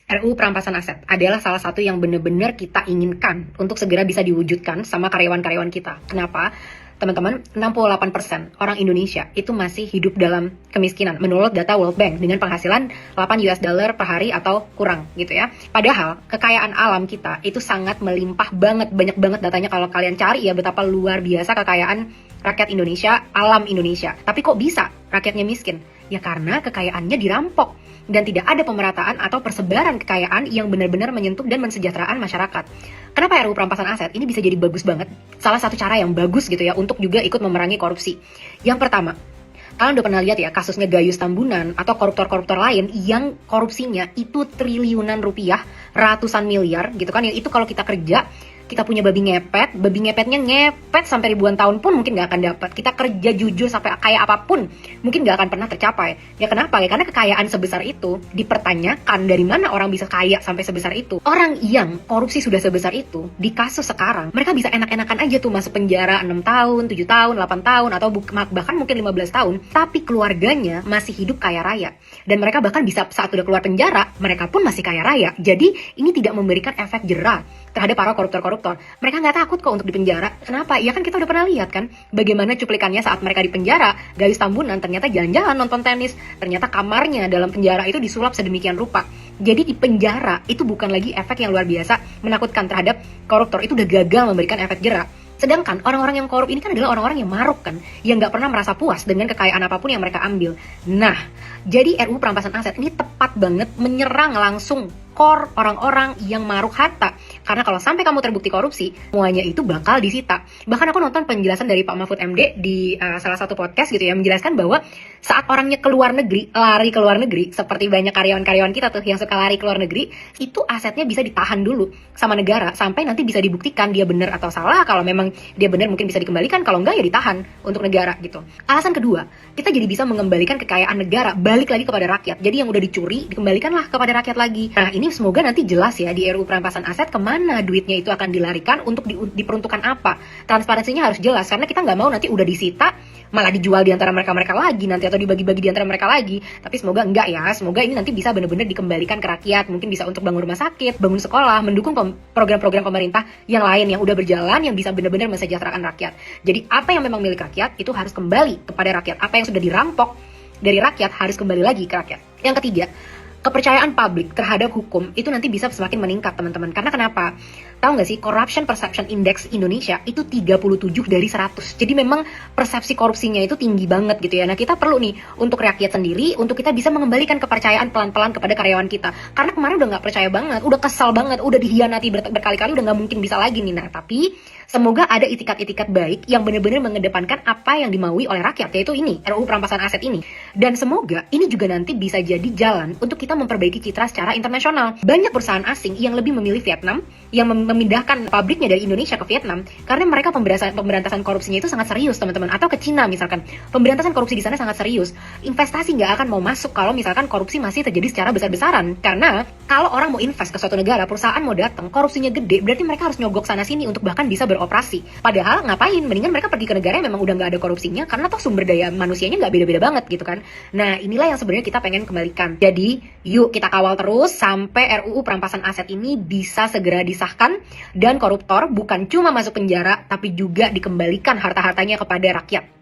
RUU Perampasan Aset adalah salah satu yang benar-benar kita inginkan untuk segera bisa diwujudkan sama karyawan-karyawan kita. Kenapa? Teman-teman, 68% orang Indonesia itu masih hidup dalam kemiskinan menurut data World Bank dengan penghasilan 8 US dollar per hari atau kurang gitu ya. Padahal kekayaan alam kita itu sangat melimpah banget, banyak banget datanya kalau kalian cari ya betapa luar biasa kekayaan rakyat Indonesia, alam Indonesia. Tapi kok bisa rakyatnya miskin? Ya karena kekayaannya dirampok dan tidak ada pemerataan atau persebaran kekayaan yang benar-benar menyentuh dan mensejahteraan masyarakat. Kenapa RUU Perampasan Aset ini bisa jadi bagus banget? Salah satu cara yang bagus gitu ya untuk juga ikut memerangi korupsi. Yang pertama, kalian udah pernah lihat ya kasusnya Gayus Tambunan atau koruptor-koruptor lain yang korupsinya itu triliunan rupiah, ratusan miliar gitu kan. Yang itu kalau kita kerja, kita punya babi ngepetnya ngepet sampai ribuan tahun pun mungkin gak akan dapat. Kita kerja jujur sampai kaya apapun, mungkin gak akan pernah tercapai. Ya kenapa? Ya karena kekayaan sebesar itu dipertanyakan dari mana orang bisa kaya sampai sebesar itu. Orang yang korupsi sudah sebesar itu, di kasus sekarang, mereka bisa enak-enakan aja tuh masuk penjara 6 tahun, 7 tahun, 8 tahun, atau bahkan mungkin 15 tahun. Tapi keluarganya masih hidup kaya raya. Dan mereka bahkan bisa saat udah keluar penjara, mereka pun masih kaya raya. Jadi ini tidak memberikan efek jera terhadap para koruptor-koruptor. Mereka nggak takut kok untuk dipenjara. Kenapa? Ya kan kita udah pernah lihat kan bagaimana cuplikannya saat mereka di penjara. Gayus Tambunan ternyata jalan-jalan nonton tenis. Ternyata kamarnya dalam penjara itu disulap sedemikian rupa. Jadi di penjara itu bukan lagi efek yang luar biasa menakutkan terhadap koruptor. Itu udah gagal memberikan efek jera. Sedangkan orang-orang yang korup ini kan adalah orang-orang yang maruk kan, yang nggak pernah merasa puas dengan kekayaan apapun yang mereka ambil. Nah, jadi RUU Perampasan Aset ini tepat banget menyerang langsung core orang-orang yang maruk harta. Karena kalau sampai kamu terbukti korupsi, semuanya itu bakal disita. Bahkan aku nonton penjelasan dari Pak Mahfud MD di salah satu podcast gitu ya, menjelaskan bahwa saat orangnya keluar negeri, lari ke luar negeri, seperti banyak karyawan-karyawan kita tuh yang suka lari ke luar negeri, itu asetnya bisa ditahan dulu sama negara sampai nanti bisa dibuktikan dia benar atau salah. Kalau memang dia benar mungkin bisa dikembalikan, kalau enggak ya ditahan untuk negara gitu. Alasan kedua, kita jadi bisa mengembalikan kekayaan negara balik lagi kepada rakyat. Jadi yang udah dicuri dikembalikanlah kepada rakyat lagi. Nah, ini semoga nanti jelas ya di RUU Perampasan Aset kemana duitnya itu akan dilarikan, untuk diperuntukkan apa. Transparansinya harus jelas karena kita nggak mau nanti udah disita malah dijual di antara mereka lagi nanti, atau dibagi-bagi di antara mereka lagi. Tapi semoga enggak ya, semoga ini nanti bisa benar-benar dikembalikan ke rakyat. Mungkin bisa untuk bangun rumah sakit, bangun sekolah, mendukung program-program pemerintah yang lain yang udah berjalan, yang bisa benar-benar mensejahterakan rakyat. Jadi apa yang memang milik rakyat itu harus kembali kepada rakyat. Apa yang sudah dirampok dari rakyat harus kembali lagi ke rakyat. Yang ketiga, kepercayaan publik terhadap hukum itu nanti bisa semakin meningkat teman-teman. Karena kenapa? Tahu nggak sih, Corruption Perception Index Indonesia itu 37 dari 100. Jadi memang persepsi korupsinya itu tinggi banget gitu ya. Nah kita perlu nih untuk rakyat sendiri, untuk kita bisa mengembalikan kepercayaan pelan-pelan kepada karyawan kita. Karena kemarin udah nggak percaya banget, udah kesal banget, udah dihianati berkali-kali, udah nggak mungkin bisa lagi nih. Nah tapi semoga ada itikat-itikat baik yang benar-benar mengedepankan apa yang dimaui oleh rakyat, yaitu ini, RUU Perampasan Aset ini. Dan semoga ini juga nanti bisa jadi jalan untuk kita memperbaiki citra secara internasional. Banyak perusahaan asing yang lebih memilih Vietnam, yang memindahkan pabriknya dari Indonesia ke Vietnam karena mereka pemberantasan korupsinya itu sangat serius teman-teman. Atau ke Cina misalkan, pemberantasan korupsi di sana sangat serius. Investasi nggak akan mau masuk kalau misalkan korupsi masih terjadi secara besar-besaran. Karena kalau orang mau invest ke suatu negara, perusahaan mau datang, korupsinya gede, berarti mereka harus nyogok sana sini untuk bahkan bisa beroperasi. Padahal ngapain? Mendingan mereka pergi ke negara yang memang udah nggak ada korupsinya, karena toh sumber daya manusianya nggak beda-beda banget gitu kan. Nah inilah yang sebenarnya kita pengen kembalikan. Jadi yuk kita kawal terus sampai RUU Perampasan Aset ini bisa segera disahkan dan koruptor bukan cuma masuk penjara tapi juga dikembalikan harta-hartanya kepada rakyat.